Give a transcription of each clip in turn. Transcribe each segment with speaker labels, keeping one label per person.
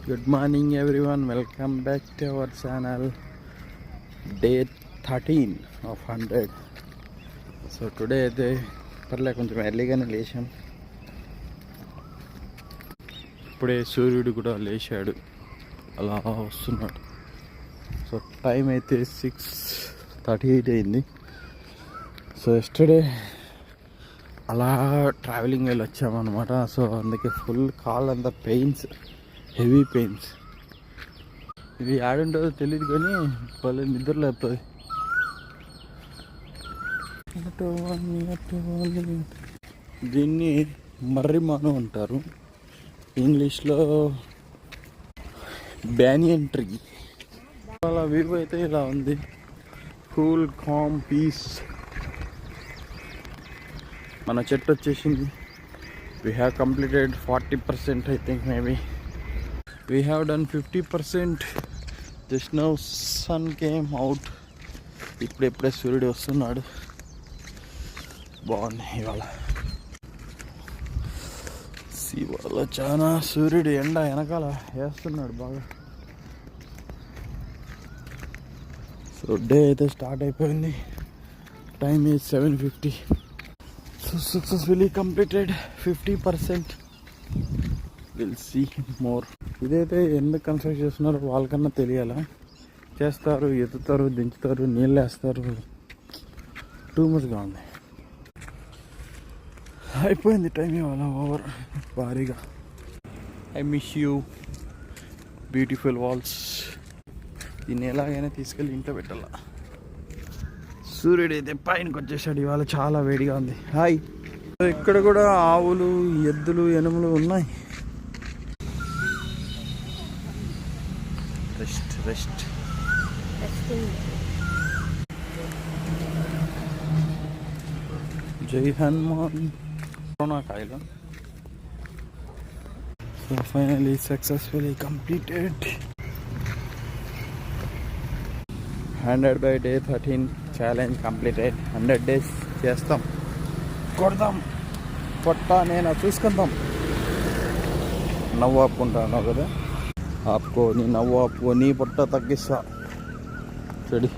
Speaker 1: Good morning everyone, welcome back to our channel. Day 13 of 100. So today అయితే పర్లే కొంచెం ఎర్లీగానే లేచాం. ఇప్పుడే సూర్యుడు కూడా లేచాడు, అలా వస్తున్నాడు. సో టైం అయితే 6:38 అయింది. సో ఎస్టర్డే అలా ట్రావెలింగ్ వెళ్ళి వచ్చామన్నమాట. సో అందుకే ఫుల్ కాల్ అంతా పెయిన్స్, హెవీ పెయిన్స్. ఇది ఆడుంటుందో తెలియదు కానీ వాళ్ళ నిద్ర లేపుతుంది. దీన్ని మర్రిమాను అంటారు, ఇంగ్లీష్లో బ్యానియన్ ట్రీ. అలా వ్యూ అయితే ఇలా ఉంది, కూల్ కామ్ పీస్. మన చెట్టు వచ్చేసింది. We have completed 40%, I think maybe. We have done 50%. Just now sun came out. ఇప్పుడే సూర్యుడు వస్తున్నాడు. బాగుంది ఇవాళ. ఇవాళ చాలా సూర్యుడు ఎండ వెనకాల వేస్తున్నాడు బాగా. సో డే అయితే స్టార్ట్ అయిపోయింది. Time is 7:50. So successfully completed 50%. Will see more. ఇదైతే ఎందుకు కన్స్ట్రక్ట్ చేస్తున్నారో వాళ్ళకన్నా తెలియాలా. చేస్తారు, ఎత్తుతారు, దించుతారు, నీళ్ళు వేస్తారు. టూ మచ్గా ఉంది. అయిపోయింది టైం ఇవాళ ఓవర్ భారీగా. I miss you beautiful walls. దీన్ని ఎలాగైనా తీసుకెళ్ళి ఇంట్లో పెట్టాల. సూర్యుడు అయితే పైనకి వచ్చేసాడు. ఇవాళ చాలా వేడిగా ఉంది. హాయ్. ఇక్కడ కూడా ఆవులు, ఎద్దులు, ఎనుములు ఉన్నాయి. రెస్ట్. జై హనుమాన్. కరోనా కాయలు. So finally successfully completed. 100 by day 13 challenge completed. 100 days చేస్తాం, కొడదాం, పొట్ట నేను చూసుకుందాం. నవ్వు ఆపుకుంటాను కదా, ఆపుకో, నీ నవ్వు ఆపుకో, నీ పొట్ట తగ్గిస్తా. రెడీ.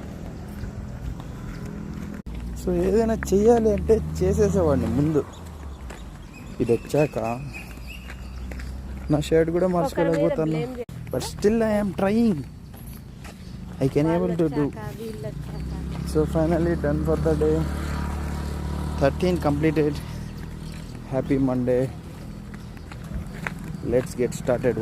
Speaker 1: సో ఏదైనా చెయ్యాలి అంటే చేసేసేవాడిని ముందు. ఇది వచ్చాక నా షర్ట్ కూడా మార్చుకోలేకపోతాను. But still I am trying. I can able to do. So finally done for the day. 13 completed. Happy Monday. Let's get started.